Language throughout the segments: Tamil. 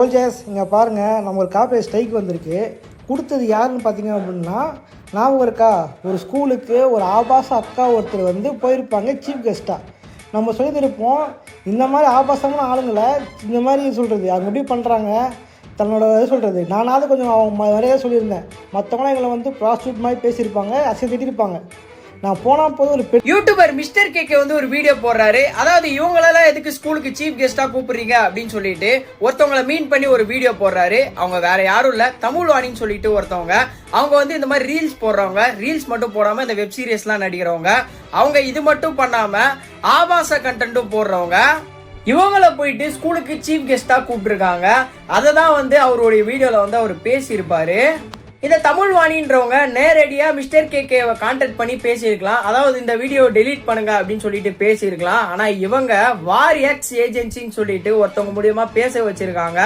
சோல்ஜர்ஸ் இங்கே பாருங்கள், நம்ம ஒரு காப்பி ஸ்ட்ரைக் வந்திருக்கு. கொடுத்தது யாருன்னு பார்த்தீங்க அப்படின்னா, ஞாபகம் இருக்கா, ஒரு ஸ்கூலுக்கு ஒரு ஆபாச அக்கா ஒருத்தர் வந்து போயிருப்பாங்க சீஃப் கெஸ்ட்டாக. நம்ம சொல்லியிருப்போம், இந்த மாதிரி ஆபாசமான ஆளுங்களை இந்த மாதிரி சொல்கிறது அவங்க எப்படி பண்ணுறாங்க, தன்னோட இது சொல்கிறது. நானாவது கொஞ்சம் அவங்க நிறைய சொல்லியிருந்தேன். மற்றவங்களாம் எங்களை வந்து ப்ராஸ்டியூட் மாதிரி பேசியிருப்பாங்க, அசிங்க திட்டிருப்பாங்க. நான் போனால் போது ஒரு யூடியூபர் மிஸ்டர் கேகே வந்து ஒரு வீடியோ போடுறாரு. அதாவது இவங்களெல்லாம் எதுக்கு ஸ்கூலுக்கு சீஃப் கெஸ்டா கூப்பிடுறீங்க அப்படின்னு சொல்லிட்டு ஒருத்தவங்களை மீன் பண்ணி ஒரு வீடியோ போடுறாரு. அவங்க வேற யாரும் இல்ல, தமிழ் வாணின்னு சொல்லிட்டு ஒருத்தவங்க. அவங்க வந்து இந்த மாதிரி ரீல்ஸ் போடுறவங்க, ரீல்ஸ் மட்டும் போடாம இந்த வெப் சீரிஸ்லாம் நடிக்கிறவங்க. அவங்க இது மட்டும் பண்ணாம ஆபாச கண்டென்ட்டும் போடுறவங்க. இவங்களை போயிட்டு ஸ்கூலுக்கு சீஃப் கெஸ்டா கூப்பிட்டுருக்காங்க. அதை தான் வந்து அவருடைய வீடியோல வந்து அவர் பேசியிருப்பாரு. இந்த தமிழ் வாணின்றவங்க நேரடியா மிஸ்டர் கேகேவை கான்டாக்ட் பண்ணி பேசியிருக்கலாம். அதாவது இந்த வீடியோ டெலீட் பண்ணுங்க அப்படின்னு சொல்லிட்டு பேசியிருக்கலாம். ஆனா இவங்க வார் எக்ஸ் ஏஜென்சின்னு சொல்லிட்டு ஒருத்தவங்க மூலியமா பேச வச்சிருக்காங்க.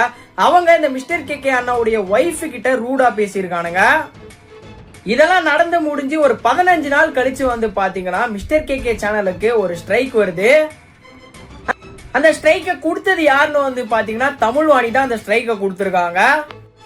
அவங்க இந்த மிஸ்டர் கேகே அண்ணாவுடைய ஒய்ஃப் கிட்ட ரூடா பேசியிருக்கானுங்க. இதெல்லாம் நடந்து முடிஞ்சு ஒரு 15 நாள் கழிச்சு வந்து பாத்தீங்கன்னா மிஸ்டர் கேகே சேனலுக்கு ஒரு ஸ்ட்ரைக் வருது. அந்த ஸ்ட்ரைக்கை கொடுத்தது யாருன்னு வந்து பாத்தீங்கன்னா தமிழ் வாணி தான் அந்த ஸ்ட்ரைக்கை கொடுத்துருக்காங்க.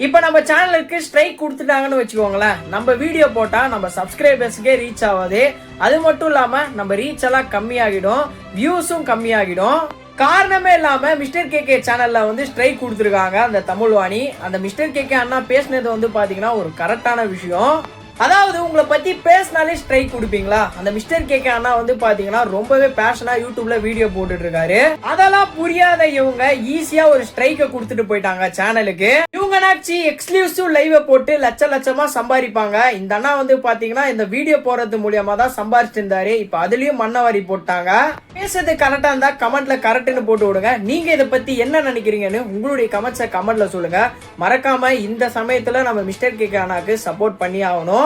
இப்ப நம்ம சேனலுக்கு ஸ்ட்ரைக் கொடுத்துட்டாங்கன்னு வச்சுக்கோங்களேன், நம்ம வீடியோ போட்டா நம்ம சப்ஸ்கிரைபர்ஸ்க்கே ரீச் ஆகாது. அது மட்டும் இல்லாம நம்ம ரீச் எல்லாம் கம்மியாகிடும், வியூஸும் கம்மியாகிடும். காரணமே இல்லாம மிஸ்டர் கேகே சேனல்ல வந்து ஸ்ட்ரைக் கொடுத்துருக்காங்க அந்த தமிழ் வாணி. அந்த மிஸ்டர் கேகே அண்ணா பேசினது வந்து பாத்தீங்கன்னா ஒரு கரெக்டான விஷயம். அதாவது உங்களை பத்தி பேசினாலே ஸ்ட்ரைக் கொடுப்பீங்களா? அந்த மிஸ்டர் கேகே அண்ணா வந்து பாத்தீங்கன்னா ரொம்பவே பேஷனா யூடியூப்ல வீடியோ போட்டுட்டு இருக்காரு. அதெல்லாம் புரியாத இவங்க ஈஸியா ஒரு ஸ்ட்ரைக்க கொடுத்துட்டு போயிட்டாங்க சேனலுக்கு. இவங்க நாச்சி எக்ஸ்க்ளூசிவ் லைவ் போட்டு லட்சமா சம்பாதிப்பாங்க. இந்த அண்ணா வந்து பாத்தீங்கன்னா இந்த வீடியோ போறது மூலியமா தான் சம்பாதிச்சு இருந்தாரு. இப்ப அதுலயும் மண்ணவாரி போட்டாங்க. பேசுறது கரெக்டா இருந்தா கமெண்ட்ல கரெக்ட்னு போட்டு விடுங்க. நீங்க இதை பத்தி என்ன நினைக்கிறீங்கன்னு உங்களுடைய கமெண்ட்ஸை கமெண்ட்ல சொல்லுங்க. மறக்காம இந்த சமயத்துல நம்ம மிஸ்டர் கேகே அண்ணாக்கு சப்போர்ட் பண்ணி ஆகணும்.